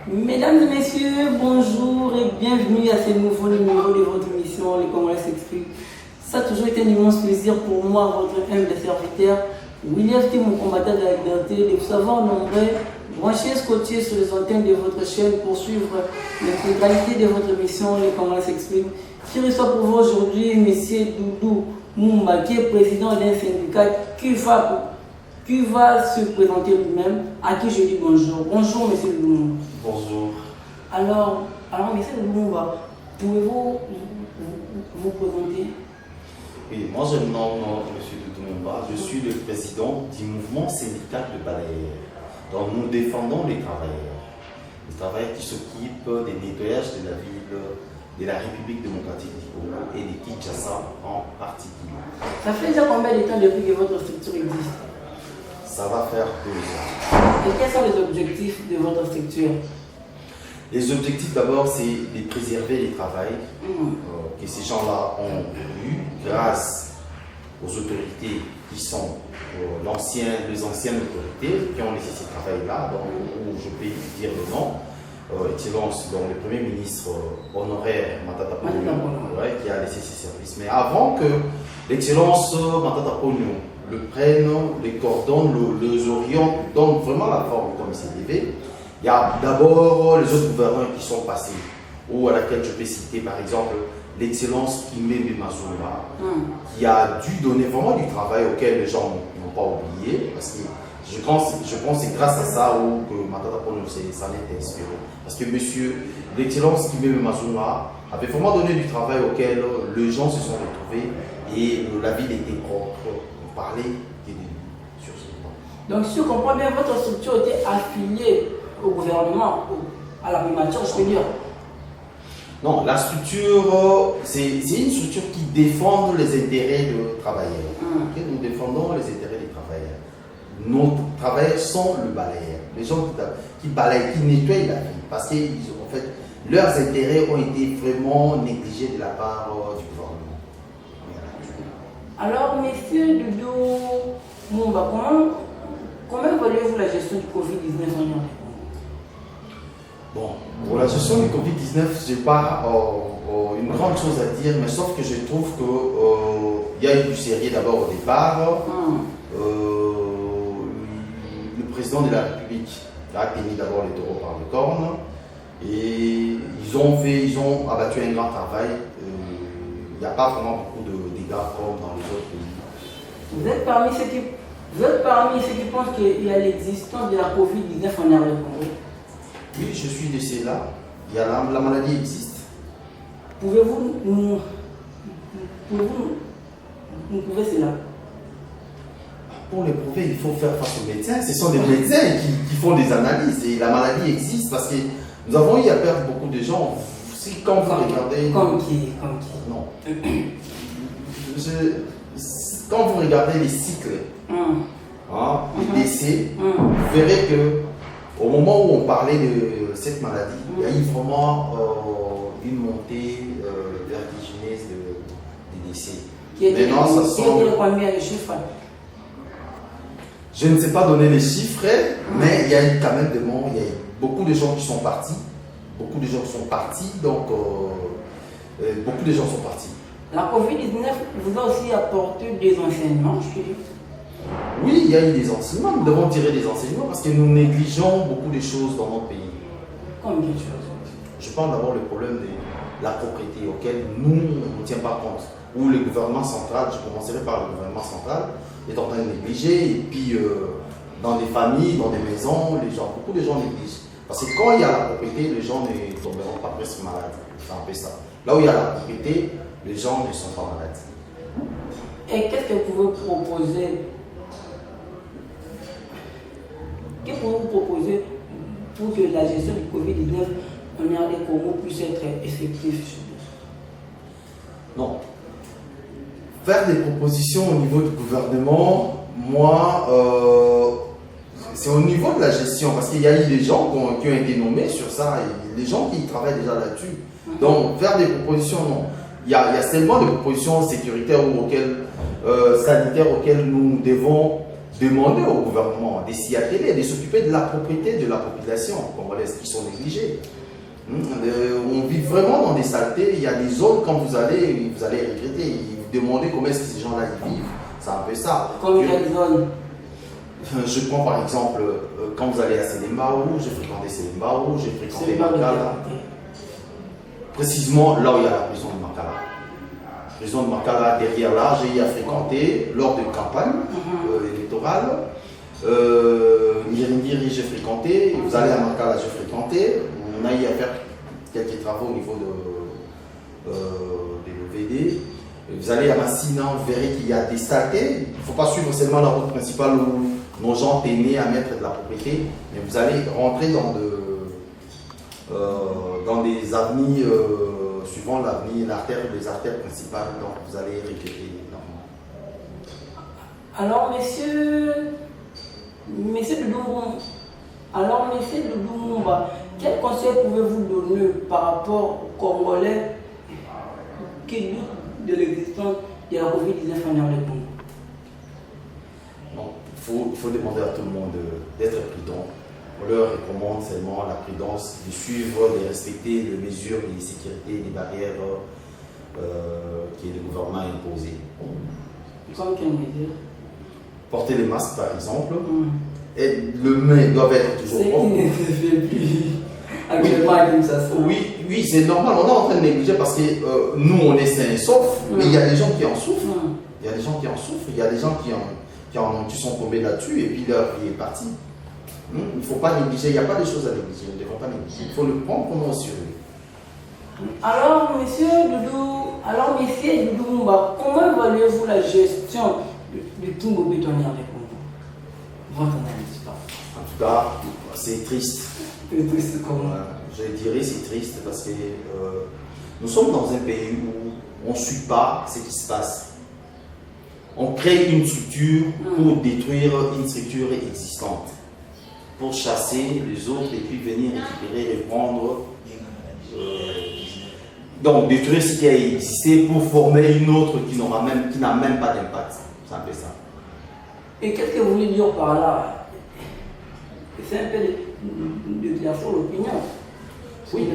Mesdames et messieurs, bonjour et bienvenue à ce nouveau numéro de votre émission Les Congolais s'expliquent. Ça a toujours été un immense plaisir pour moi, votre humble serviteur, William T, mon combattant de la liberté, de vous savoir nombreux, branchez, scotcher sur les antennes de votre chaîne pour suivre l'intégralité de votre émission Les Congolais s'expliquent. Qui reçoit pour vous aujourd'hui M. Doudou Moumba, qui est président d'un syndicat qui va se présenter lui-même, à qui je dis bonjour. Bonjour, M. Doudou. Bonjour. Alors M. Doudou Moumba, pouvez-vous vous présenter? Oui, moi je me nomme M. Doudou Moumba, je suis le président du mouvement syndical de balayeurs. Donc nous défendons les travailleurs qui s'occupent des nettoyages de la ville, de la République démocratique du Congo et de Kinshasa en particulier. Ça fait déjà combien de temps depuis que votre structure existe? Ça va faire 2 ans. Et quels sont les objectifs de votre structure? Les objectifs d'abord, c'est de préserver les travails que ces gens-là ont eu grâce aux autorités qui sont les anciennes autorités qui ont laissé ces travails-là, où je peux dire le nom. Excellence, donc le Premier ministre honoraire Matata Ponyo, qui a laissé ses services. Mais avant que l'Excellence Matata Ponyo le prenne, les coordonne, les oriente, donne vraiment la forme comme il s'est levé, il y a d'abord les autres gouverneurs qui sont passés, ou à laquelle je peux citer par exemple l'Excellence Kimembe Mazumba, qui a dû donner vraiment du travail auquel les gens n'ont pas oublié, parce que je pense que c'est grâce à ça que Matata Ponyo s'en est inspiré. Parce que monsieur l'Excellence Kimembe Mazumba avait vraiment donné du travail auquel les gens se sont retrouvés et la ville était propre. Pour parler sur ce point. Donc si je comprends bien, votre structure était affiliée au gouvernement, à la primature, je peux dire. Non, la structure, c'est une structure qui défend les intérêts des travailleurs. Nous défendons les intérêts des travailleurs. Nos travailleurs sont le balayeur. Les gens qui balayent, qui nettoient la ville. Parce que en fait, leurs intérêts ont été vraiment négligés de la part du gouvernement. Alors, monsieur Doudou Moumba, comment évaluez-vous la gestion du Covid-19 en Europe? Bon, pour la gestion du Covid-19, je n'ai pas une grande chose à dire, mais sauf que je trouve qu'il y a eu du sérieux d'abord au départ. Le président de la République a tenu d'abord les taureaux par le corne et ils ont abattu un grand travail. Il n'y a pas vraiment beaucoup de dégâts comme dans les autres pays. Vous êtes parmi ceux qui pensent qu'il y a l'existence de la Covid-19 en RDC? Oui, je suis de ceux-là. La maladie existe. Pouvez-vous nous prouver cela? Pour le prouver, il faut faire face aux médecins. Ce sont des médecins qui font des analyses et la maladie existe parce que nous avons eu à perdre beaucoup de gens. Quand vous regardez. Comme qui? Non. Quand vous regardez les cycles, les décès, vous verrez que au moment où on parlait de cette maladie, il y a eu vraiment une montée vertigineuse des décès. Maintenant, ça semble. Combien de chiffres? Je ne sais pas donner les chiffres, mais il y a eu quand même des morts. Il y a eu beaucoup de gens qui sont partis. Beaucoup de gens sont partis, donc beaucoup de gens sont partis. La Covid-19 vous a aussi apporté des enseignements, je dis. Oui, il y a eu des enseignements. Nous devons tirer des enseignements parce que nous négligeons beaucoup de choses dans notre pays. Combien de choses? Je parle d'abord du problème de la propriété auquel nous ne tient pas compte. Ou le gouvernement central, je commencerai par le gouvernement central, est en train de négliger. Et puis, dans des familles, dans des maisons, beaucoup de gens négligent. Parce que quand il y a la propriété, les gens ne tomberont pas presque malades. C'est un peu ça. Là où il y a la propriété, les gens ne sont pas malades. Et qu'est-ce que vous pouvez proposer? Qu'est-ce que vous proposez pour que la gestion du Covid-19 en RD Congo puisse être effective? Non. Faire des propositions au niveau du gouvernement, moi, c'est au niveau de la gestion, parce qu'il y a eu des gens qui ont été nommés sur ça, et des gens qui travaillent déjà là-dessus. Donc, faire des propositions, non. Il y a seulement des propositions sécuritaires ou sanitaires auxquelles nous devons demander au gouvernement de s'y atteler, de s'occuper de la propriété de la population congolaise qui sont négligées. On vit vraiment dans des saletés. Il y a des zones, quand vous allez regretter. Vous demandez comment est-ce que ces gens-là vivent. C'est un peu ça. Comme il y a des zones. Je prends par exemple, quand vous allez à Sélémbaou, j'ai fréquenté Sélémbaou, j'ai fréquenté Makala. Précisément là où il y a la prison de Makala. La prison de Makala, derrière là, j'ai eu à fréquenter lors de campagne électorale. Ngiringiri, j'ai fréquenté. Vous allez à Makala, j'ai fréquenté. On a eu à faire quelques travaux au niveau de l'OVD. Vous allez à Massina, vous verrez qu'il y a des saletés. Il ne faut pas suivre seulement la route principale où nos gens tenaient à mettre de la propriété, mais vous allez rentrer dans des avenues suivant l'artère ou les artères principales, donc vous allez regretter énormément. Alors, Monsieur Lumumba, quel conseil pouvez-vous donner par rapport aux Congolais qui doutent de l'existence de la COVID-19 en Congo? Il faut demander à tout le monde d'être prudent. On leur recommande seulement la prudence, de suivre, de respecter les mesures de sécurité, les barrières que le gouvernement a imposées. Comme quelle mesure? Porter les masques par exemple. Et le main doit être toujours propre. C'est qui ne se fait plus actuellement comme ça. Oui, c'est normal. On est en train de négliger parce que nous, on est sains et saufs, mais il y a des gens qui en souffrent. Il y a des gens qui en souffrent, il y a des gens qui sont tombés là-dessus et puis leur vie est partie. Il ne faut pas négliger, il n'y a pas de choses à négliger, nous ne devons pas négliger. Il faut le prendre comme au sérieux. Alors, monsieur Doudou Mumba, comment évaluez-vous la gestion du Kingo bétonnière des Congo? Votre analyse, pas. En tout cas, c'est triste. C'est triste comment? Je dirais c'est triste parce que nous sommes dans un pays où on ne suit pas ce qui se passe. On crée une structure pour détruire une structure existante, pour chasser les autres et puis venir récupérer et prendre. Donc détruire ce qui a existé pour former une autre qui n'a même pas d'impact. C'est un peu ça. Et qu'est-ce que vous voulez dire par là? C'est un peu de clairement l'opinion. Oui.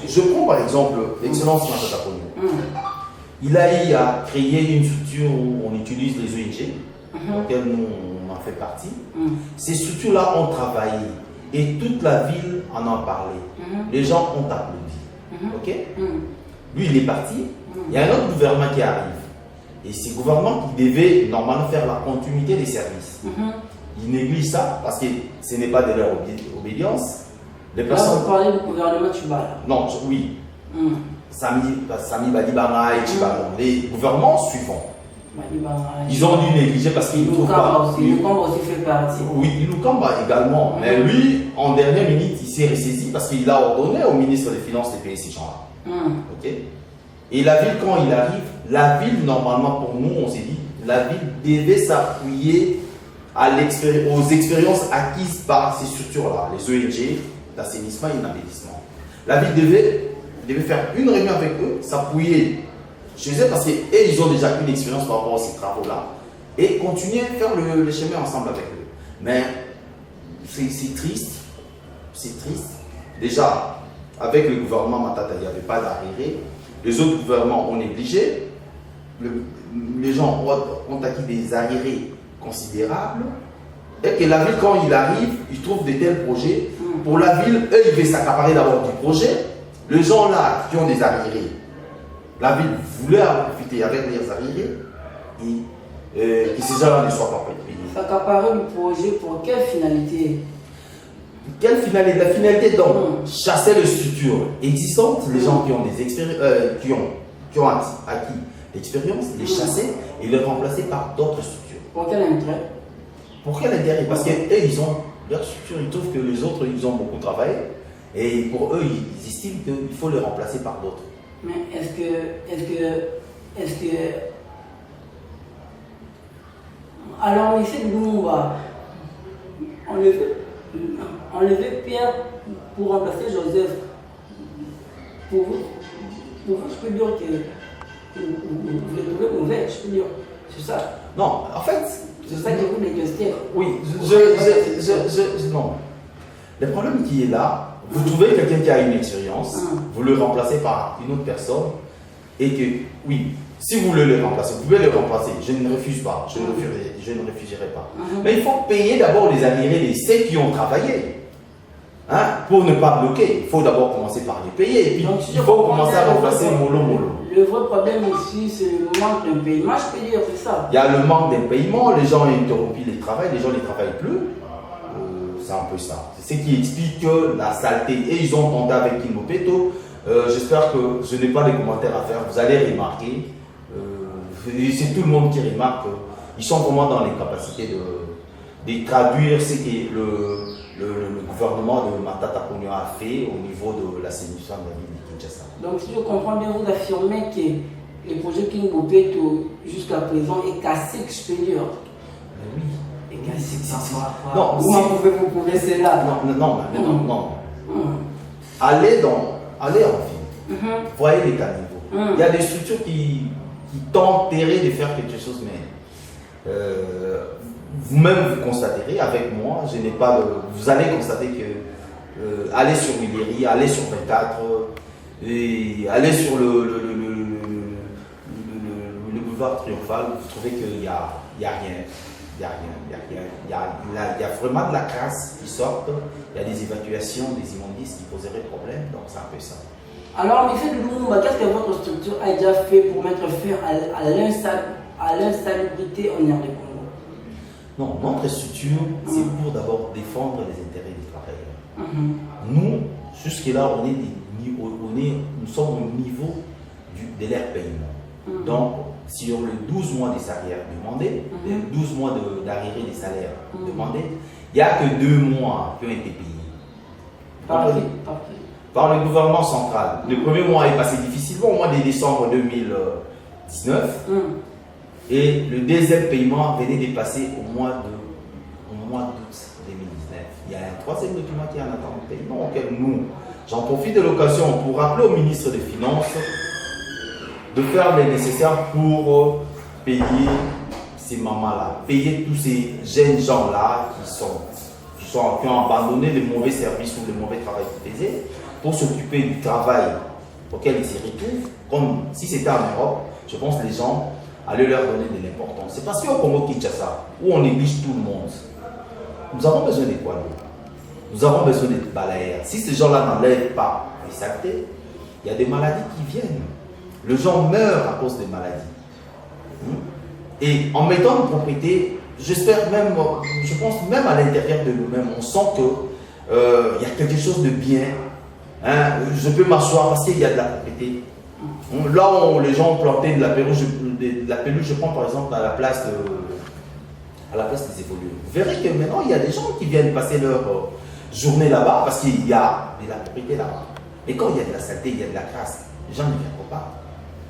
Je prends par exemple l'excellence Matata Ponyo. Il a eu à créer une structure où on utilise les ONG, dans laquelle nous on en fait partie. Ces structures-là ont travaillé et toute la ville en a parlé. Les gens ont applaudi. Ok? Lui, il est parti. Il y a un autre gouvernement qui arrive. Et c'est le gouvernement qui devait normalement faire la continuité des services. Il néglige ça parce que ce n'est pas de leur obédience. Les personnes... Là, vous parlez du gouvernement Tchibala. Non, oui. Sami Badibanga et Tchibala, les gouvernements suivants. Ils ont dû négliger parce qu'ils ne trouvent pas. Lukamba aussi fait partie. Oui, Lukamba également. Mais lui, en dernière minute, il s'est ressaisi parce qu'il a ordonné au ministre des Finances de payer ces gens-là. Ok. Et la ville, quand il arrive, la ville, normalement, pour nous, on s'est dit, la ville devait s'appuyer aux expériences acquises par ces structures-là, les ONG, d'assainissement et d'embellissement. La ville devait faire une réunion avec eux, s'appuyer chez eux parce qu'ils ont déjà une expérience par rapport à ces travaux-là et continuer à faire le chemin ensemble avec eux. Mais c'est triste, c'est triste. Déjà, avec le gouvernement Matata, il n'y avait pas d'arrivée. Les autres gouvernements ont négligé. Les gens ont acquis des arriérés considérables. Et que la ville, quand il arrive, il trouve de tels projets. Pour la ville, eux, ils veulent s'accaparer d'abord du projet. Les gens là qui ont des arriérés, la ville voulait en profiter avec leurs arriérés et que ces gens-là ne soient pas payés. S'accaparer du projet pour quelle finalité? Quelle finalité? La finalité donc, chasser les structures existantes, les gens qui ont des qui ont acquis l'expérience, les chasser et les remplacer par d'autres structures. Pour quel intérêt? Pour quel intérêt? Parce qu'eux, ils ont leur structure, ils trouvent que les autres, ils ont beaucoup travaillé et pour eux, ils estiment qu'il faut les remplacer par d'autres. Mais est-ce que alors ici Lumumba enlever Pierre pour remplacer Joseph, pour vous je peux dire que vous le trouvez mauvais, je peux dire, c'est ça. Non, en fait, C'est ça que vous les questions. Oui, non. Le problème qui est là, vous trouvez quelqu'un qui a une expérience, vous le remplacez par une autre personne, et que, oui, si vous voulez le remplacer, vous pouvez le remplacer. Je ne refuse pas, je ne refuserai pas. Mais il faut payer d'abord les arriérés de ceux qui ont travaillé. Hein, pour ne pas bloquer, il faut d'abord commencer par les payer et puis donc, il faut commencer à remplacer mollo. Le vrai problème ici, c'est le manque d'un paiement, je peux dire, c'est ça. Il y a le manque d'un paiement, les gens ont interrompu les travaux, les gens ne travaillent plus. C'est un peu ça. C'est ce qui explique la saleté. Et ils ont tenté avec Kimbopeto. J'espère que je n'ai pas de commentaires à faire. Vous allez remarquer. C'est tout le monde qui remarque qu'ils sont vraiment dans les capacités de traduire ce que le gouvernement de Matata Ponyo a fait au niveau de l'assainissement de la ville de Kinshasa. Donc, si je comprends bien, vous affirmez que le projet Kimbopeto jusqu'à présent est cassé, je peux dire. Oui. Et cassé, ça va pas. Non, comment pouvez-vous prouver cela? Non. Allez en ville. Voyez les caniveaux. Il y a des structures qui tentent de faire quelque chose, mais vous-même vous constaterez avec moi, je n'ai pas vous allez constater que aller sur Millery, aller sur 24 et aller sur le boulevard Triomphal, vous trouvez qu'il n'y a rien. Il y a vraiment de la crasse qui sort, il y a des évacuations, des immondices qui poseraient problème, donc c'est un peu ça. Alors, M. Lumumba, qu'est-ce que votre structure a déjà fait pour mettre fin à l'insalubrité en aire de Congo? Non, notre structure, c'est pour d'abord défendre les intérêts des travailleurs. Nous, jusque-là, nous sommes au niveau de leur paiement. Donc, sur les 12 mois des salaires demandés, les 12 mois d'arrivée des salaires demandés, il n'y a que 2 mois qui ont été payés. Par le gouvernement central. Le premier mois est passé difficilement, au mois de décembre 2019. Et le deuxième paiement venait de passer au mois d'août 2019. Il y a un troisième document qui est en attente de paiement auquel j'en profite de l'occasion pour rappeler au ministre des Finances de faire le nécessaire pour payer ces mamans-là, payer tous ces jeunes gens-là qui ont abandonné les mauvais services ou le mauvais travail qu'ils faisaient pour s'occuper du travail auquel ils s'y retrouvent. Comme si c'était en Europe, je pense que les gens allaient leur donner de l'importance. C'est parce qu'au Congo-Kinshasa, où on néglige tout le monde, nous avons besoin des poids lourds. Nous avons besoin des balayeurs. Si ces gens-là n'enlèvent pas les saletés, il y a des maladies qui viennent. Les gens meurent à cause des maladies. Et en mettant une propriété, j'espère même, je pense même à l'intérieur de nous-mêmes, on sent qu'il y a quelque chose de bien. Je peux m'asseoir parce qu'il y a de la propriété. Là où les gens ont planté de la pelouse, je prends par exemple à la place des évolués. Vous verrez que maintenant il y a des gens qui viennent passer leur journée là-bas parce qu'il y a de la propriété là-bas. Et quand il y a de la saleté, il y a de la crasse, les gens ne viennent pas.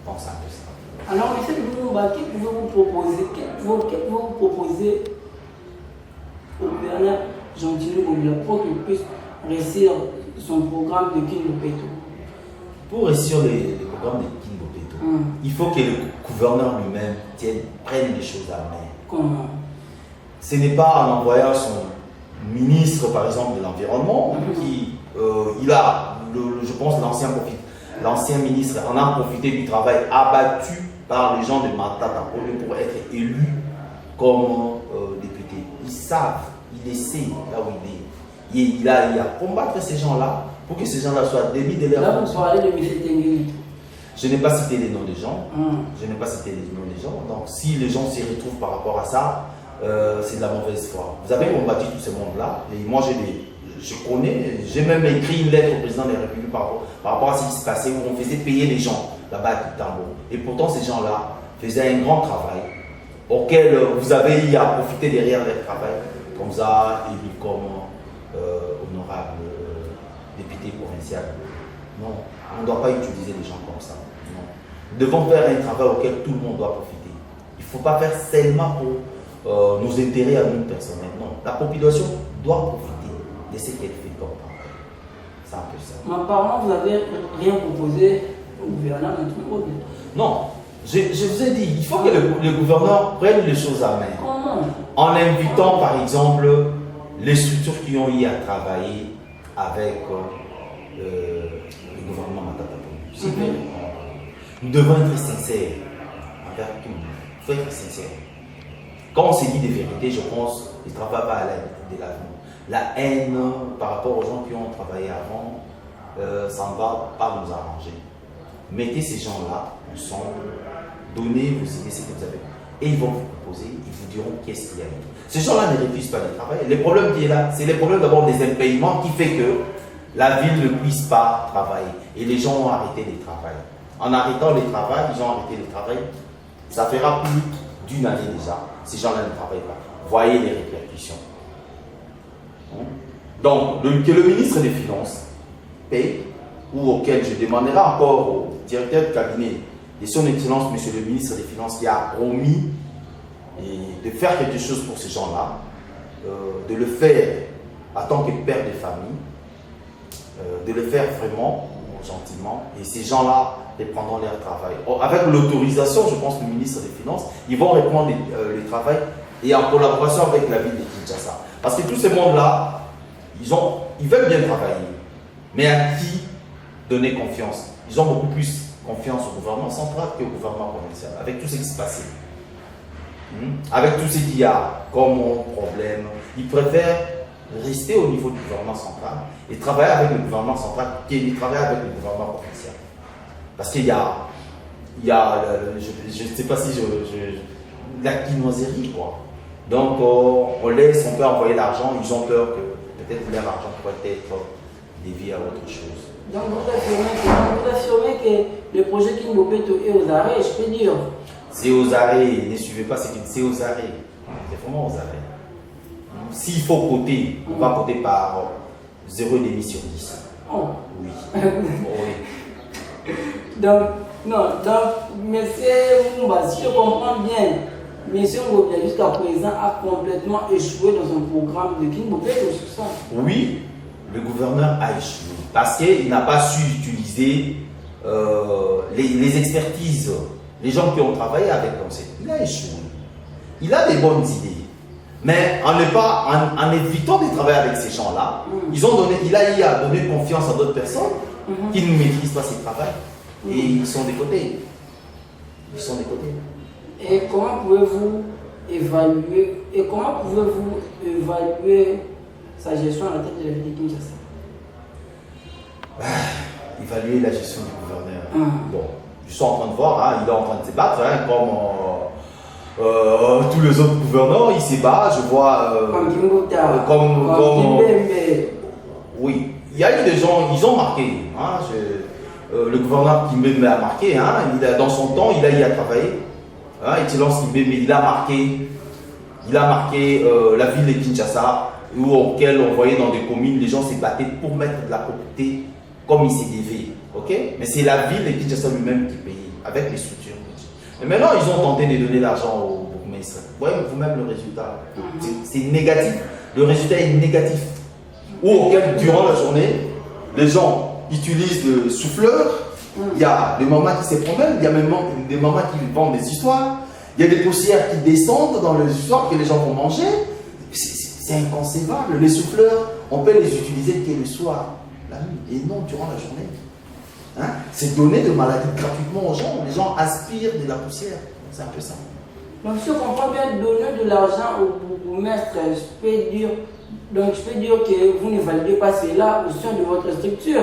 Donc c'est un peu ça. Alors, M. Lumumba, qu'est-ce que vous proposez au gouverneur Jean-Tinu Mobila pour qu'il puisse réussir son programme de Kimbopeto? Pour réussir les programmes de Kimbopeto, il faut que le gouverneur lui-même prenne les choses à main. Comment? Ce n'est pas en envoyant son ministre, par exemple, de l'Environnement, qui, je pense, l'ancien ministre en a profité du travail abattu par les gens de Matata Ponyo pour être élu comme député. Ils savent, ils essaient là où il est. Il a combattre ces gens-là pour que ces gens-là soient démis de leur fonction. Là, vous parlez de M. Tengueli. Je n'ai pas cité les noms des gens. Donc, si les gens s'y retrouvent par rapport à ça, c'est de la mauvaise foi. Vous avez combattu tout ce monde-là. Et moi, je connais, j'ai même écrit une lettre au président de la République par rapport à ce qui se passait, où on faisait payer les gens là-bas à Kitambo. Et pourtant, ces gens-là faisaient un grand travail auquel vous avez eu à profiter derrière leur travail, comme ça, élu comme honorable député provincial. Non, on ne doit pas utiliser les gens comme ça. Non. Nous devons faire un travail auquel tout le monde doit profiter. Il ne faut pas faire seulement pour nos intérêts à nous personnels. Non, la population doit profiter de ce qu'elle fait comme travail. C'est un peu ça. Mais apparemment, vous n'avez rien proposé au gouvernement de Congo. Non, Je vous ai dit, il faut que le gouverneur prenne les choses à main. Comment? En invitant par exemple les structures qui ont eu à travailler avec le gouvernement Matata Ponyo. Nous devons être sincères envers tout le monde. Il faut être sincère. Quand on se dit des vérités, je pense que le travail va aller de l'avant. La haine par rapport aux gens qui ont travaillé avant, ça ne va pas nous arranger. Mettez ces gens-là ensemble, donnez vos idées, ce que vous avez. Et ils vont vous proposer, ils vous diront qu'est-ce qu'il y a. Ces gens-là ne refusent pas de travailler. Le problème qui est là, c'est le problème d'abord des impayements qui fait que la ville ne puisse pas travailler. Et les gens ont arrêté de travailler. En arrêtant les travaux, ils ont arrêté de travailler. Ça fera plus d'une année déjà. Ces gens-là ne travaillent pas. Voyez les répercussions. Donc, que le ministre des Finances paye, ou auquel je demanderai encore au directeur de cabinet de son Excellence, Monsieur le ministre des Finances, qui a promis de faire quelque chose pour ces gens-là, de le faire en tant que père de famille, de le faire vraiment gentiment, et ces gens-là reprendront leur travail. Avec l'autorisation, je pense, du ministre des Finances, ils vont reprendre le travail et en collaboration avec la ville de Kinshasa. Parce que tous ces mondes-là, ils veulent bien travailler, mais à qui donner confiance? Ils ont beaucoup plus confiance au gouvernement central qu'au gouvernement provincial, avec tout ce qui se passe. Avec tout ce qu'il y a comme problème, ils préfèrent rester au niveau du gouvernement central et travailler avec le gouvernement central qu'ils travaillent avec le gouvernement provincial. Parce qu'il y a je ne sais pas si la quinoiserie, quoi. Donc on peut envoyer l'argent, ils ont peur que peut-être leur argent pourrait être dévié à autre chose. Donc vous affirmez que le projet Kimbopeto est aux arrêts, je peux dire. C'est aux arrêts, ne suivez pas ce qu'il dit, c'est aux arrêts. C'est vraiment aux arrêts. S'il faut coter, on va coter par 0,5 sur 10. Oh. Oui. Oui. Donc, monsieur Mumba, si je comprends bien, monsieur Ngobia jusqu'à présent a complètement échoué dans un programme de Kimbopeto, c'est ça? Oui, le gouverneur a échoué parce qu'il n'a pas su utiliser les expertises, les gens qui ont travaillé avec lui. Il a échoué. Il a des bonnes idées. Mais en évitant de travailler avec ces gens-là, il a eu à donner confiance à d'autres personnes qui ne maîtrisent pas ce travail. Et ils sont des côtés. Ils sont des côtés. Et comment pouvez-vous évaluer sa gestion à la tête de la ville de Kinshasa? Évaluer la gestion du gouverneur. Bon, je suis en train de voir, il est en train de se battre, comme tous les autres gouverneurs, il se bat, je vois. Oui, il y a eu des gens, ils ont marqué. Le gouverneur Kimbembe a marqué, dans son temps, il a eu à travailler. Excellence Kimbembe, il a marqué la ville de Kinshasa, auquel on voyait dans des communes, les gens se battaient pour mettre de la propreté comme il s'est dévié. Mais c'est la ville de Kinshasa lui-même qui payait, avec les structures. Et maintenant, ils ont tenté de donner l'argent au bourgmestre. Vous voyez vous-même le résultat. C'est négatif. Le résultat est négatif. Ou auquel, durant la journée, les gens utilisent le souffleur. Il y a des mamans qui se promènent, il y a même des mamans qui vendent des histoires. Il y a des poussières qui descendent dans les histoires que les gens vont manger. C'est inconcevable. Les souffleurs, on peut les utiliser que le soir, la nuit, et non durant la journée. C'est donner de maladies gratuitement aux gens. Les gens aspirent de la poussière. C'est un peu ça. Donc, si on comprend bien, donner de l'argent au bourgmestre, je peux dire que vous ne validez pas cela au sein de votre structure.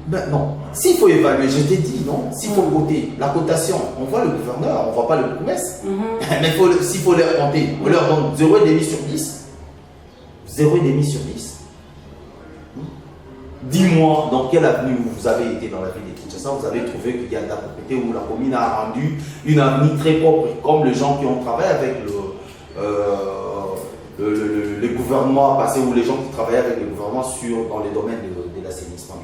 Ben non. S'il faut évaluer, je t'ai dit, non. S'il faut coter, la cotation, on voit le gouverneur, on ne voit pas le bourgmestre. Mais s'il faut leur compter, on leur donne 0,5 sur 10. 0,5 sur 10. Dis-moi dans quelle avenue vous avez été dans la ville de Kinshasa, vous avez trouvé qu'il y a de la propriété où la commune a rendu une avenue très propre, comme les gens qui ont travaillé avec le gouvernement passé ou les gens qui travaillaient avec le gouvernement dans les domaines de l'assainissement.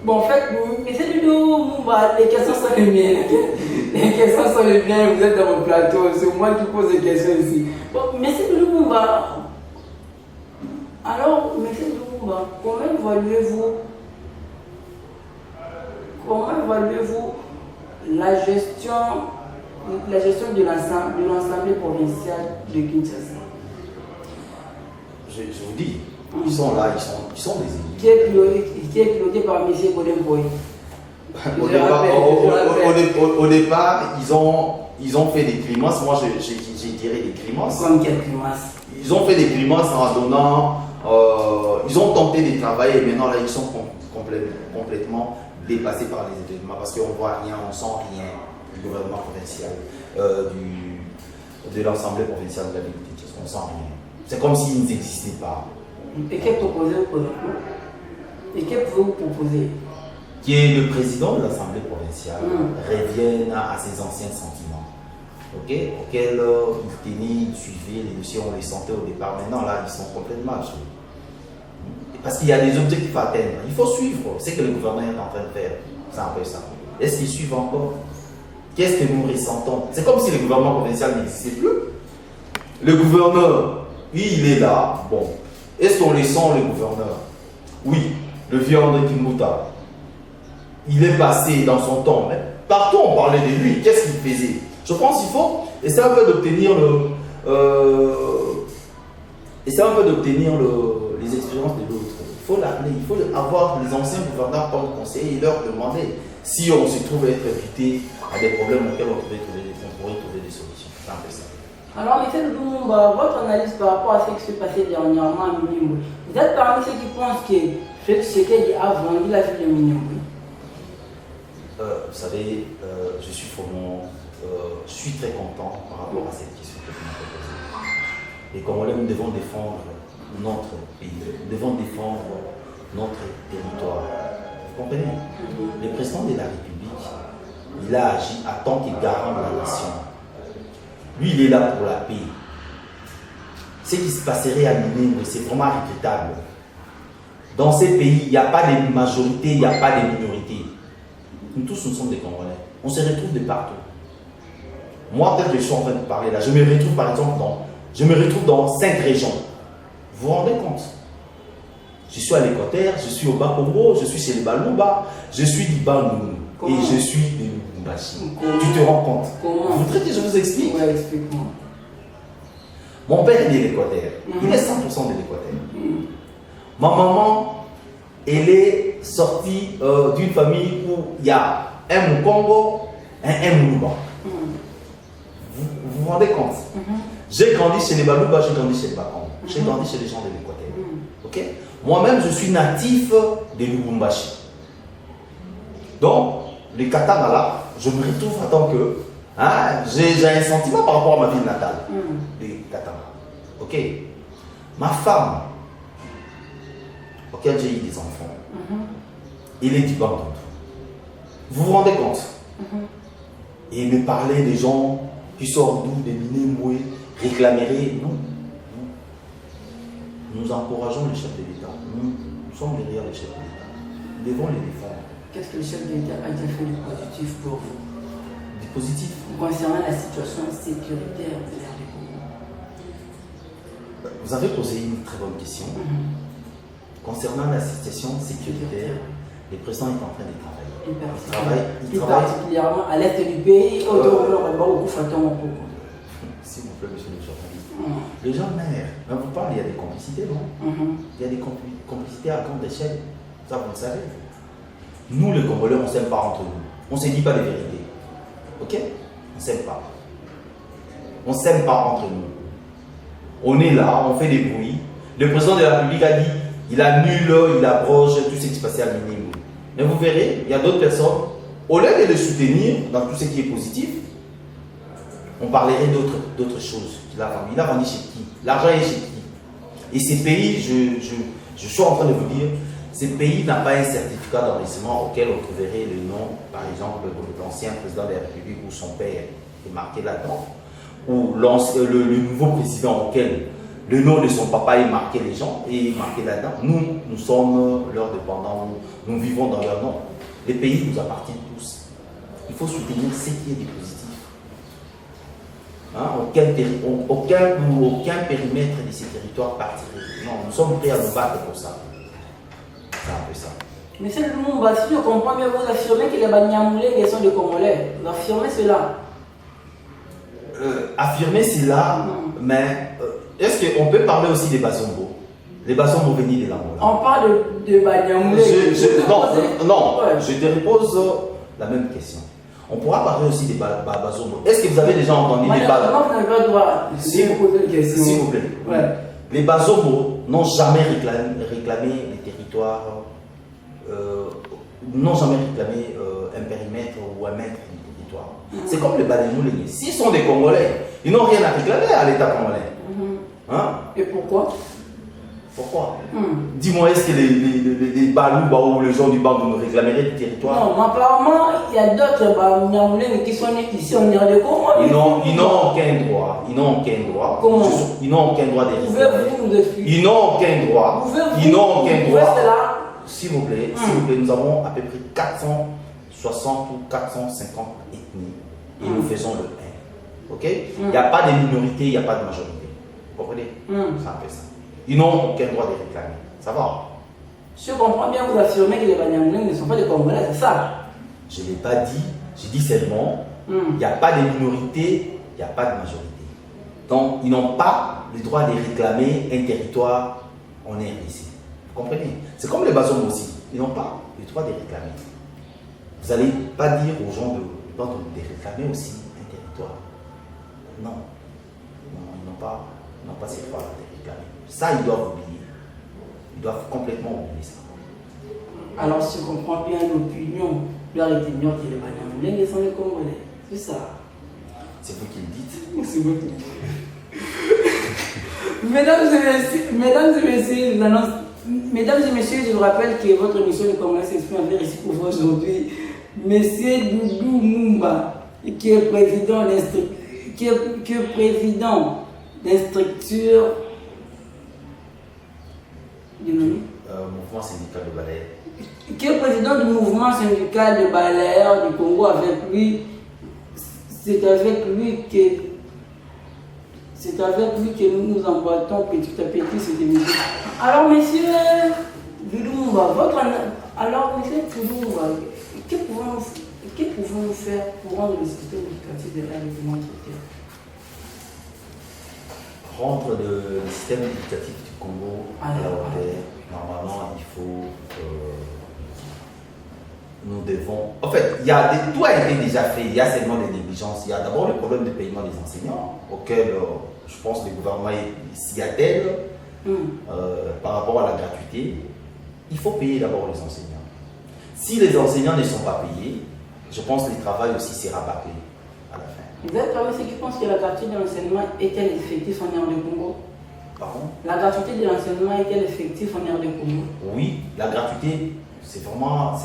Bon, en fait, mais c'est du tout, les questions sont les miennes. Les questions sont les miennes, vous êtes dans mon plateau, c'est moi qui pose les questions ici. Bon, mais c'est du tout, alors, M. Lumumba, comment évaluez-vous comment évaluez-vous la gestion de l'Assemblée provinciale de Kinshasa? Je vous dis, ils sont là, ils sont des élus. Qui est piloté par M. Godin Boy. Au départ, ils ont fait des grimaces. Moi, j'ai tiré des grimaces. Comme quelle grimace? Ils ont fait des grimaces en donnant. Ils ont tenté de travailler et maintenant là, ils sont complètement dépassés par les événements parce qu'on ne voit rien, on ne sent rien du gouvernement provincial, de l'Assemblée provinciale de la ville de Kinshasa. On ne sent rien. C'est comme s'ils n'existaient pas. Et qu'est-ce que vous proposez? Qui est le président de l'Assemblée provinciale revienne à ses anciens sentiments, auxquels il tenait, il suivait les dossiers, on les sentait au départ. Maintenant là, ils sont complètement absous. Parce qu'il y a des objectifs à atteindre. Il faut suivre ce que le gouvernement est en train de faire. C'est un peu ça. Est-ce qu'ils suivent encore? Qu'est-ce que nous ressentons? C'est comme si le gouvernement provincial n'existait plus. Le gouverneur, oui, il est là. Bon. Est-ce qu'on les sent, le gouverneur? Oui. Le vieux André Kimbuta. Il est passé dans son temps. Mais partout, on parlait de lui. Qu'est-ce qu'il faisait? Je pense qu'il faut essayer un peu d'obtenir les expériences de l'autre. Il faut l'appeler, il faut avoir les anciens gouverneurs comme conseillers et leur demander si on se trouve être invité à des problèmes auxquels on pourrait trouver des solutions. C'est un peu ça. Alors, M. Lumumba, votre analyse par rapport à ce qui s'est passé dernièrement à Minimbo, vous êtes parmi ceux qui pensent que Tshisekedi a vendu la ville de Minimbo? Vous savez, je suis très content par rapport à cette question que vous m'avez posée. Et comme nous devons défendre notre pays, nous devons défendre notre territoire. Vous comprenez? Le président de la République, il a agi en tant que garant de la nation. Lui, il est là pour la paix. Ce qui se passerait à Minimbo, c'est vraiment regrettable. Dans ces pays, il n'y a pas de majorité, il n'y a pas de minorité. Nous tous, nous sommes des Congolais. On se retrouve de partout. Moi, peut-être que je suis en train de parler là. Je me retrouve par exemple dans 5 régions. Vous vous rendez compte? Je suis à l'Équateur, je suis au Bas-Congo, je suis chez les Baluba, je suis du Bandung et je suis de Lubumbashi. Tu te rends compte? Comment? Vous voudrez que je vous explique? Ouais, explique-moi. Mon père est de l'Équateur. Il est 100% de l'Équateur. Ma maman, elle est sortie d'une famille où il y a un Mukongo et un Muluba. Vous vous rendez compte? J'ai grandi chez les Baluba, j'ai grandi chez les Bakongo. J'ai grandi chez les gens de l'Équateur. Moi-même, je suis natif de Lubumbashi. Donc, les Katanga là, je me retrouve en tant que... j'ai un sentiment par rapport à ma ville natale. Les Katanga. Ok. Ma femme, auquel j'ai eu des enfants, il est du Bandung. Vous vous rendez compte? Et il me parlait des gens qui sortent d'où, des Minembwe, réclameraient. Non. Nous encourageons le chef de l'État. Nous sommes derrière le chef de l'État. Nous devons les défendre. Qu'est-ce que le chef de l'État a déjà fait de positif pour vous? Du positif? Concernant la situation sécuritaire de l'air du Congo. Vous avez posé une très bonne question. Concernant la situation sécuritaire, le président est en train de travailler. Il travaille particulièrement à l'est du pays, s'il vous plaît, monsieur le journaliste. Les gens meurent. Vous parlez, il y a des complicités, non? Il y a des complicités à grande échelle. Ça, vous le savez. Nous, les Congolais, on ne s'aime pas entre nous. On ne se dit pas les vérités. Ok? On ne s'aime pas. On ne s'aime pas entre nous. On est là, on fait des bruits. Le président de la République a dit il annule, il abroge tout ce qui se passait à Minimbo. Mais vous verrez, il y a d'autres personnes, au lieu de les soutenir dans tout ce qui est positif, on parlerait d'autres choses. Il a vendu chez qui? L'argent est chez qui? Et ces pays, je suis en train de vous dire, ces pays n'ont pas un certificat d'enregistrement auquel on trouverait le nom, par exemple, de l'ancien président de la République ou son père est marqué là-dedans, ou le nouveau président auquel le nom de son papa est marqué les gens, est marqué là-dedans. Nous sommes leurs dépendants, nous vivons dans leur nom. Les pays nous appartiennent tous. Il faut soutenir ce qui est du positif. Aucun périmètre de ces territoires partirait. Non, nous sommes prêts à nous battre pour ça. C'est un peu ça. Monsieur Lumumba, si je comprends bien, vous affirmez que les Banyamulenge sont des Congolais. Vous affirmez cela. Affirmer cela, mais est-ce qu'on peut parler aussi des Bazongo? Les Bazongo venus de l'Angola. On parle de Banyamulenge. Non, je te repose la même question. On pourra parler aussi des Bazongo. Est-ce que vous avez déjà entendu des Bazongo? Vous n'avez pas le droit de poser une question. S'il vous plaît. Ouais. Les Bazongo n'ont jamais réclamé les territoires, n'ont jamais réclamé un périmètre ou un mètre du territoire. C'est comme les Banyamulenge. S'ils sont des Congolais, ils n'ont rien à réclamer à l'État congolais. Hein? Et pourquoi? Pourquoi? Dis-moi, est-ce que les Balouba ou les gens du Bandou nous réclameraient du territoire? Non, apparemment, il y a d'autres Banyamulenge qui sont nés ici en RD Congo. Ils n'ont aucun droit. Ils n'ont aucun droit. Comment? Ils n'ont aucun droit de réclamer. Pouvez-vous nous expliquer? Ils n'ont aucun droit. Ils n'ont aucun droit. S'il vous plaît, nous avons à peu près 460 ou 450 ethnies et nous faisons le 1. Ok? Il n'y a pas de minorité, il n'y a pas de majorité. Vous comprenez? C'est un peu ça. Ils n'ont aucun droit de réclamer. Ça va? Je comprends bien, vous affirmez que les Banyamulenge ne sont pas des Congolais, c'est ça? Je ne l'ai pas dit. J'ai dit seulement, il n'y a pas de minorité, il n'y a pas de majorité. Donc, ils n'ont pas le droit de réclamer un territoire en RDC. Vous comprenez? C'est comme les Bazongo aussi. Ils n'ont pas le droit de réclamer. Vous n'allez pas dire aux gens de réclamer aussi un territoire. Non. Non, ils n'ont pas ce droit de réclamer. Ça, ils doivent oublier. Ils doivent complètement oublier ça. Alors, si je comprends bien l'opinion, leur opinion que les Banyamulenge sont les Congolais. C'est ça. C'est vous qui le dites. C'est vous qui le dites. Mesdames et messieurs, je vous rappelle que votre émission de Congolais s'exprime avec ici pour vous aujourd'hui. Monsieur Doudou Mumba, qui est président des structures du mouvement syndical de balayeur. Qui est président du mouvement syndical de balayeurs du Congo. Avec lui, c'est avec lui que nous nous emboîtons petit à petit cette émission. Alors, monsieur Doudou Mumba, que pouvons-nous faire pour rendre le système éducatif de l'alignement social? Rendre le système éducatif du Congo à la hauteur. Normalement, il faut. Nous devons. En fait, tout a été déjà fait. Il y a seulement des négligences. Il y a d'abord le problème de paiement des enseignants, auquel je pense que le gouvernement s'y attelle par rapport à la gratuité. Il faut payer d'abord les enseignants. Si les enseignants ne sont pas payés, je pense que le travail aussi sera bâclé à la fin. Vous êtes parmi ceux qui pensent que la gratuité de l'enseignement est-elle effective en RD Congo? Pardon? La gratuité de l'enseignement est-elle effective en RD Congo? Oui, la gratuité, c'est vraiment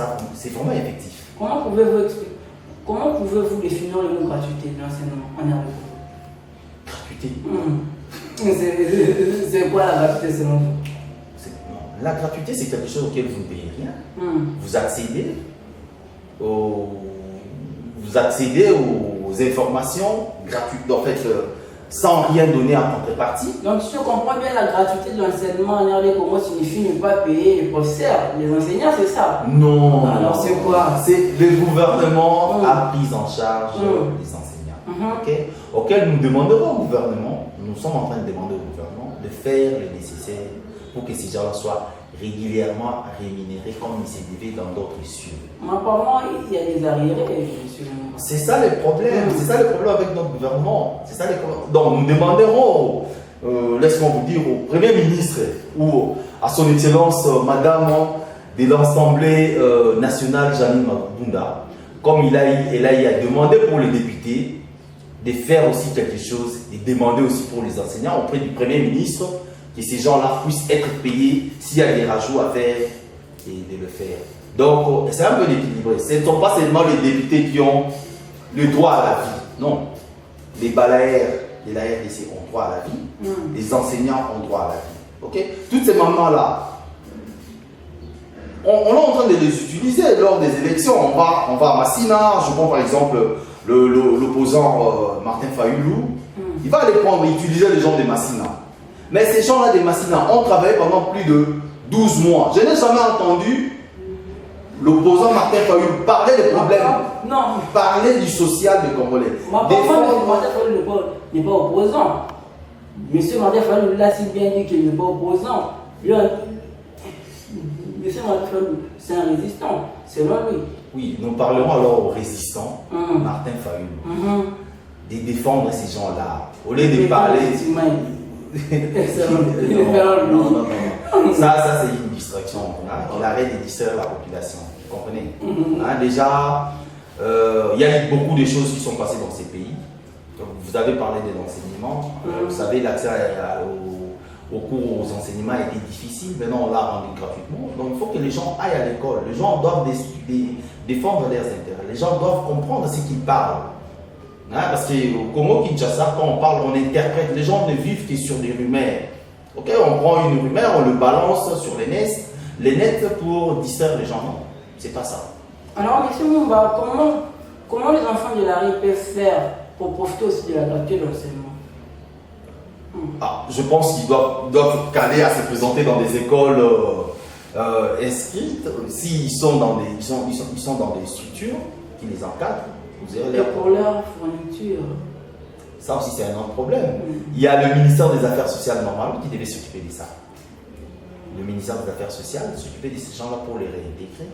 effectif. Comment pouvez-vous définir le mot gratuité de l'enseignement en RD Congo? Gratuité? C'est quoi la gratuité selon vous? La gratuité, c'est quelque chose auquel vous ne payez rien. Vous accédez aux informations gratuites, en fait, sans rien donner en contrepartie. Donc, si je comprends bien, la gratuité de l'enseignement en RD Congo signifie ne pas payer les professeurs, les enseignants, c'est ça? Non. Alors, c'est quoi? C'est le gouvernement a pris en charge les enseignants. Auquel nous demanderons au gouvernement, nous sommes en train de demander au gouvernement de faire le nécessaire pour que ces gens-là soient régulièrement rémunérés comme ils se devaient dans d'autres cieux. Apparemment, il y a des arriérés, monsieur. C'est ça le problème. C'est ça le problème avec notre gouvernement. C'est ça le problème. Donc nous demanderons, laisse-moi vous dire, au Premier ministre ou à son Excellence Madame de l'Assemblée nationale, Janine Mabunda, comme elle a demandé pour les députés, de faire aussi quelque chose, et demander aussi pour les enseignants auprès du Premier ministre, que ces gens-là puissent être payés s'il y a des rajouts à faire et de le faire. Donc, c'est un peu équilibré. Ce ne sont pas seulement les députés qui ont le droit à la vie. Non. Les balayeurs de la RDC ont droit à la vie. Les enseignants ont droit à la vie. Ok? Toutes ces moments-là, on est en train de les utiliser lors des élections. On va à Massina, je prends par exemple l'opposant Martin Fayoulou. Il va aller utiliser les gens de Massina. Mais ces gens-là de Massina ont travaillé pendant plus de 12 mois. Je n'ai jamais entendu L'opposant Martin Fayulu parlait des problèmes. Non. Il parlait du social des Congolais. Martin Fayulu n'est pas opposant. Monsieur Martin Fayulu l'a si bien dit qu'il n'est pas opposant. Monsieur Martin Fayulu, c'est un résistant, selon lui. Oui, nous parlerons alors aux résistants, Martin Fayulu, de défendre ces gens-là. Au lieu de parler. Non. Ça c'est une distraction. Il arrête de distraire la population. Vous comprenez? Déjà, il y a eu beaucoup de choses qui sont passées dans ces pays. Donc, vous avez parlé de l'enseignement. Vous savez, l'accès au cours, aux enseignements a été difficile. Maintenant, on l'a rendu gratuitement. Donc, il faut que les gens aillent à l'école. Les gens doivent défendre leurs intérêts. Les gens doivent comprendre ce qu'ils parlent. Parce qu'au Congo-Kinshasa, quand on parle, on interprète. Les gens ne vivent que sur des rumeurs. Ok, on prend une rumeur, on le balance sur les nets pour distraire les gens. Non, c'est pas ça. Alors, M. Mumba, comment les enfants de la rue peuvent faire pour profiter aussi de la gratuité de l'enseignement? Je pense qu'ils doivent caler à se présenter dans des écoles inscrites. S'ils sont dans des structures qui les encadrent, vous avez pour leur fourniture. Ça aussi, c'est un autre problème. Il y a le ministère des Affaires sociales normalement qui devait s'occuper de ça. Le ministère des Affaires sociales s'occuper de ces gens-là pour les réintégrer.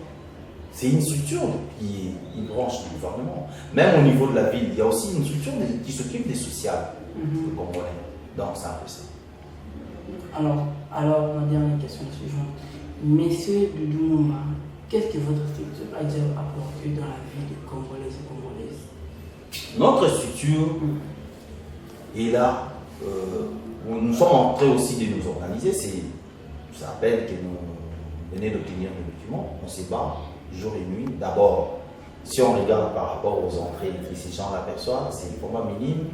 C'est une structure qui est une branche du gouvernement. Même au niveau de la ville, il y a aussi une structure qui s'occupe des sociales. Donc, c'est un peu ça. Alors, ma dernière question est suivante. Monsieur Doudou Mumba, qu'est-ce que votre structure a déjà apporté dans la vie des Congolais et Congolaises? Notre structure est là. Nous sommes en train aussi de nous organiser. Ça rappelle que nous venons d'obtenir le document. On se bat jour et nuit. D'abord, si on regarde par rapport aux entrées que ces gens l'aperçoivent, c'est vraiment minime.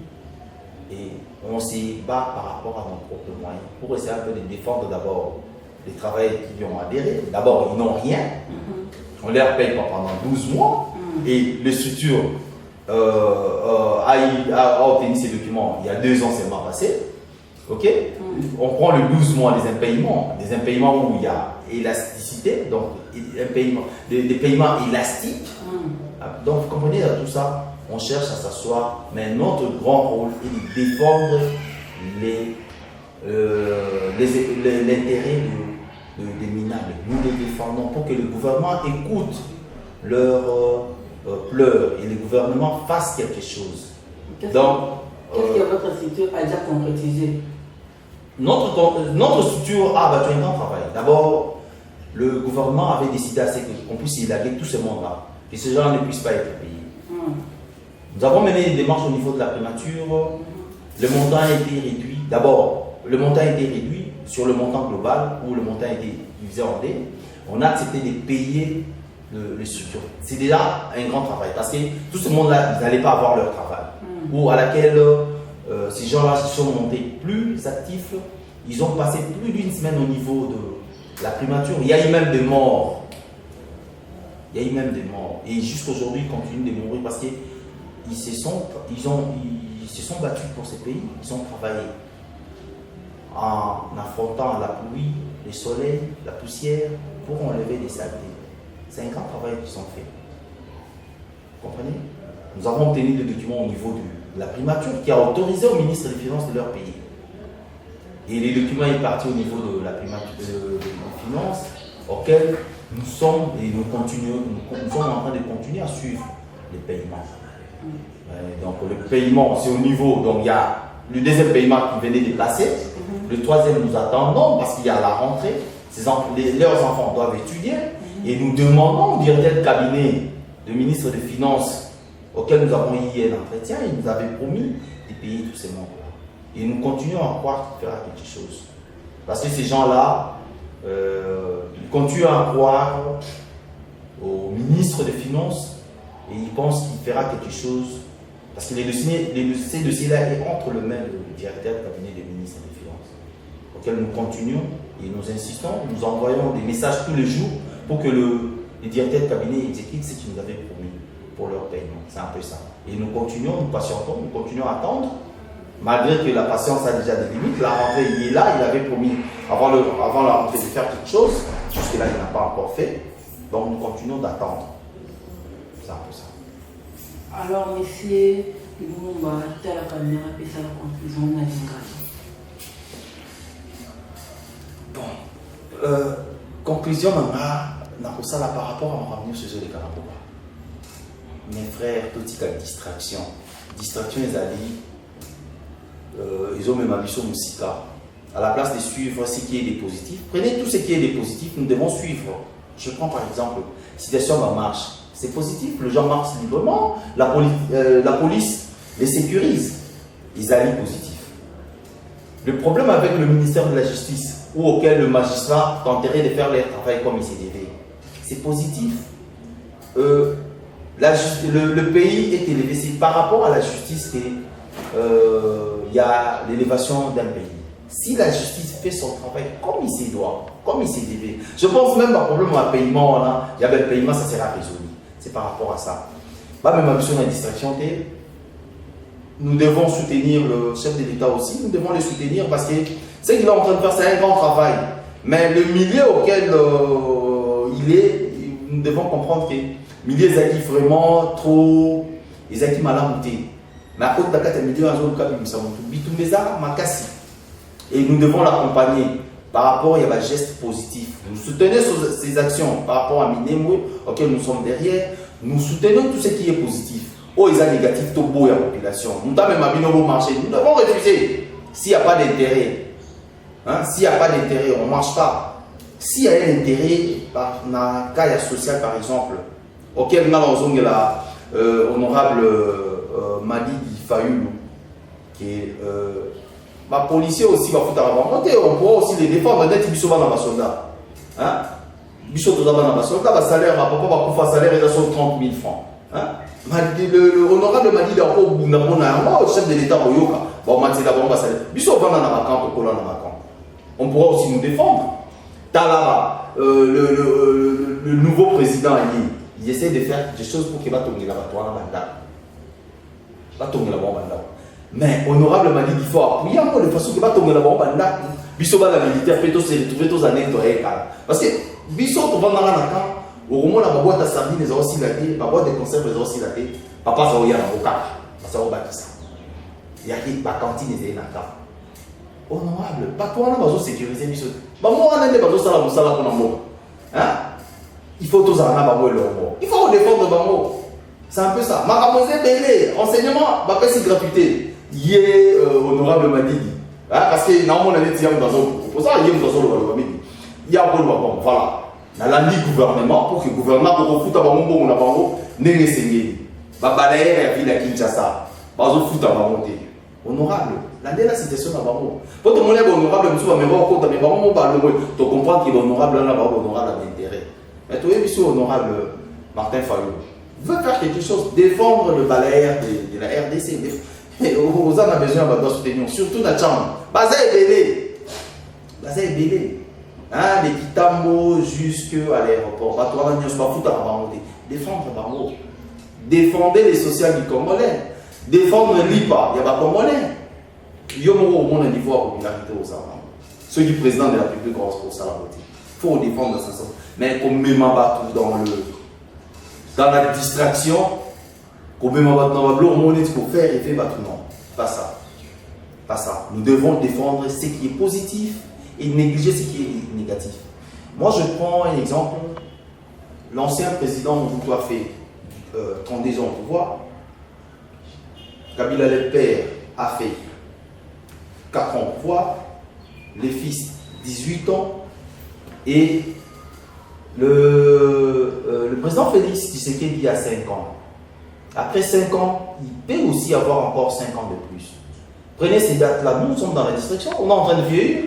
Et on se bat par rapport à nos propres moyens pour essayer un peu de défendre d'abord les travailleurs qui y ont adhéré. D'abord, ils n'ont rien. On leur paye pas pendant 12 mois. Et le structure a obtenu ces documents il y a 2 ans seulement passé. Ok? On prend le 12 mois des impayements où il y a élasticité, donc des paiements élastiques. Donc vous comprenez, dans tout ça, on cherche à s'asseoir, mais notre grand rôle est de défendre l'intérêt des minables. Nous les défendons pour que le gouvernement écoute leurs pleurs et le gouvernement fasse quelque chose. Qu'est-ce que votre structure a déjà concrétisé? Notre structure a battu un grand travail. D'abord, le gouvernement avait décidé qu'on puisse élaguer tout ce monde-là, que ces gens ne puissent pas être payés. Nous avons mené des démarches au niveau de la primature. Le montant a été réduit. D'abord, le montant a été réduit sur le montant global où le montant a été divisé en D. On a accepté de payer les structures. C'est déjà un grand travail parce que tout ce monde-là, ils n'allaient pas avoir leur travail. Ou à laquelle ces gens-là se sont montés plus actifs. Ils ont passé plus d'une semaine au niveau de la primature. Il y a eu même des morts. Et jusqu'aujourd'hui, ils continuent de mourir parce qu'ils se sont battus pour ces pays. Ils ont travaillé en affrontant la pluie, le soleil, la poussière pour enlever des saletés. C'est un grand travail qu'ils ont fait. Vous comprenez? Nous avons obtenu des documents au niveau de la primature qui a autorisé au ministre des Finances de leur pays. Et les documents sont partis au niveau de la primature des finances auxquels nous sommes et nous sommes en train de continuer à suivre les paiements. Donc le paiement, c'est au niveau, donc il y a le deuxième paiement qui venait de passer, le troisième nous attendons parce qu'il y a la rentrée, leurs enfants doivent étudier et nous demandons au directeur de cabinet du ministre des Finances auquel nous avons eu un entretien, il nous avait promis de payer tous ces membres-là. Et nous continuons à croire qu'il fera quelque chose. Parce que ces gens-là, ils continuent à croire au ministre des Finances et ils pensent qu'il fera quelque chose. Parce que ces dossiers-là sont entre le mains du directeur du cabinet du ministre des Finances, auquel nous continuons et nous insistons, nous envoyons des messages tous les jours pour que le directeur du cabinet exécute ce qu'il nous avait promis pour leur paiement. C'est un peu ça. Et nous continuons, nous patientons, nous continuons à attendre. Malgré que la patience a déjà des limites, la rentrée il est là, il avait promis avant la rentrée de faire quelque chose, jusque-là il n'a pas encore fait. Donc nous continuons d'attendre. C'est un peu ça. Alors, monsieur, Lumumba, tu as la caméra et ça la conclusion de la Bon. Conclusion, là, par rapport à mon revenu sur les Karaboba. Mes frères, tout est distraction. Distraction, ils ont même habillé sur Moussika. À la place de suivre ce qui est des positifs, prenez tout ce qui est des positifs, nous devons suivre. Je prends par exemple, situation en marche. C'est positif, les gens marchent librement, la police les sécurise. Ils allient positif. Le problème avec le ministère de la Justice, auquel le magistrat tenterait de faire leur travail comme il s'est dévé, c'est positif. Le pays est élevé. C'est par rapport à la justice qu'il y a l'élévation d'un pays. Si la justice fait son travail comme il s'y doit, comme il s'est dévé, je pense même pas problème à paiement, il y avait le paiement, ça sera résolu. C'est par rapport à ça. Même à la distraction, nous devons soutenir le chef de l'État aussi, nous devons le soutenir parce que ce qu'il est en train de faire, c'est un grand travail. Mais le milieu auquel il est, nous devons comprendre que le milieu est vraiment trop, ils sont mal montés. Mais à côté de la milieu, et nous devons l'accompagner par rapport à des gestes positifs. Nous soutenons ces actions par rapport à Minemwe, auquel nous sommes derrière. Nous soutenons tout ce qui est positif. Oh, ils sont négatifs, tout beau, la population. Nous avons même marché. Nous devons refuser. S'il n'y a pas d'intérêt, s'il n'y a pas d'intérêt, on ne marche pas. S'il y a un intérêt, dans un cas social par exemple, auquel nous avons l'honorable Madi Fayoulou, qui est policier aussi, on pourra aussi les défendre d'être bisoba dans ma soldat. Bisoba dans ma soldat, salaire, papa va pouvoir salaire, il a 30 000 francs. L'honorable Madi le chef de l'État, on pourra aussi nous défendre. Talaba, le nouveau président, il essaie de faire des choses pour qu'il va tourner là-bas. Mais honorable Mali, il faut appuyer encore de façon qu'il va tourner là-bas. Bisoba la militaire fait tous ces retrouver tous années parce que Biso to vendre dans au moment la boîte à sardines les aussi la tête, la boîte de conserve les aussi la tête. Papa ça oya na boka, ça va bâtir ça. Il y a qui la cantine est là. Honorable, pas toi on va sécuriser Biso. Bah moi on a des bateaux ça la moussa là pour l'amour. Il faut tous en avoir le mot. Il faut défendre Bango. C'est un peu ça. Maramosé Bélé, enseignement, bah c'est gratuité. Yé honorable Madidi. Parce que normalement on a des tiens dans un pour ça il y a une façon de Madidi. Il y a un bon voilà. Dans la ligue gouvernement pour que le gouvernement pour foot à Bango on a Bango n'est ressengi. Bah balayer la ville à Kinshasa. Bazo foot à Bango. Honorable. La situation à Bango. Pour te montrer honorable monsieur mais bon compte mais Bango ba le tu comprends qu'il est honorable là honorable à l'intérêt. Mais tu es monsieur honorable Martin Fayou. Veut faire quelque chose, défendre le balayeur de la RDC. Vous en avez besoin de soutenir, surtout dans la chambre. Baza est belé. Baza est belé. Les Kitambo jusqu'à l'aéroport. Défendre Bango. Défendez les sociales du Congolais. Défendre l'IPA. Il y a pas Congolais. Il y a au monde un niveau de popularité aux Arabes. Ceux qui président de la République pour ça la beauté. Il faut défendre ça. Mais comme même tout dans la distraction, comme même pour faire et faire battre non. Pas ça. Pas ça. Nous devons défendre ce qui est positif et négliger ce qui est négatif. Moi, je prends un exemple. L'ancien président Mobutu a fait 32 ans au pouvoir. Kabila le père a fait 4 ans au pouvoir. Les fils 18 ans. Et le président Félix Tshisekedi a 5 ans. Après 5 ans, il peut aussi avoir encore 5 ans de plus. Prenez ces dates-là. Nous sommes dans la distraction. On est en train de vieillir.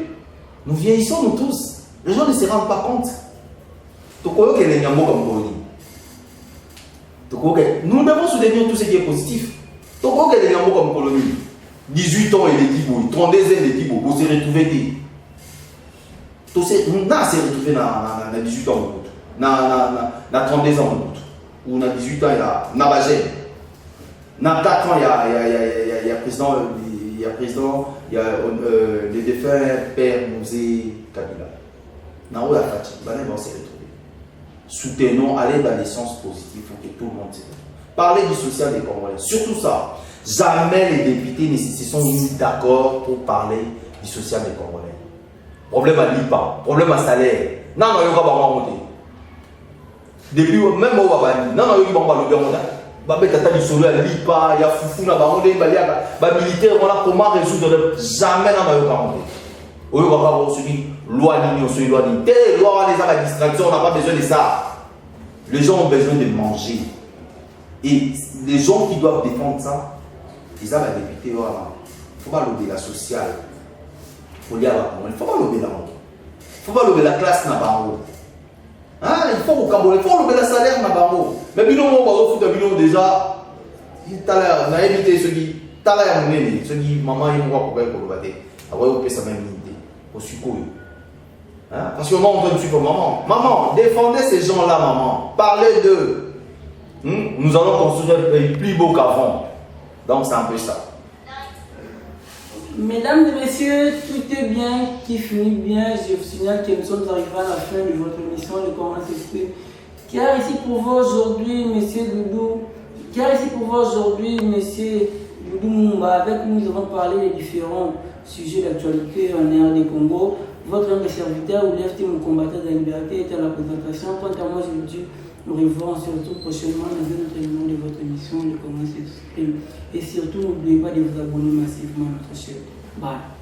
Nous vieillissons, nous tous. Les gens ne se rendent pas compte. Nous devons soutenir tout ce qui est positif. 18 ans et l'équipe, 32 ans et l'équipe, vous se retrouvez. On s'est retrouvé dans 18 ans, dans 32 ans, ou dans 18 ans, il y a Bagé. Dans 4 ans, il y a président, il y a le défunt père Mouzé Kabila. Dans où la Fati, on s'est retrouvé. soutenons, allez dans les sens positifs pour que tout le monde se développe. Parler du social des Congolais, surtout ça. Jamais les députés ne se sont mis d'accord pour parler du social des Congolais. Problème à l'IPA, problème à salaire. Non, non, il n'y a pas monter. Depuis, même au Babani, non, non, il n'y a pas de Babé tata du solo à l'IPA, il y a Foufou, il y a militaire, voilà comment résoudre. Jamais non, il n'y a pas monter. Oui, on va voir celui loi ligne, celui loi ligne. Telle loi, les la distraction, on n'a pas besoin de ça. Les gens ont besoin de manger. Et les gens qui doivent défendre ça, ils ont la députée, voilà. Il ne faut pas lober la sociale. Il ne faut pas lober la honte. Il ne faut pas lober la classe Nabarro. Hein? Il faut au Cameroun, il faut lober la salaire Nabarro. Mais bilan, on va foutre bilan déjà. On a évité ceux qui. Ceux qui, maman, ils vont voir pour le bater. Après, on peut ça même idée. Au sucre. Hein? Parce que moi, on doit suivre maman. Maman, défendez ces gens-là, maman. Parlez d'eux. Nous allons construire un pays plus beau qu'avant. Donc, c'est un peu ça. Mesdames et messieurs, tout est bien, qui finit bien. Je signale que nous sommes arrivés à la fin de votre émission, le Comment s'exprime. Car ici pour vous aujourd'hui, monsieur Doudou. Car ici pour vous aujourd'hui, monsieur Doudou Mumba. Avec nous, nous avons parlé des différents sujets d'actualité en RD Congo. Votre humble serviteur, William Tim, combattant de la liberté, est à la présentation. Quant à moi, je vous dis, nous revoyons surtout prochainement dans un autre élément de votre émission, le Comment s'exprime. Et surtout, n'oubliez pas de vous abonner massivement à notre chaîne. Bye.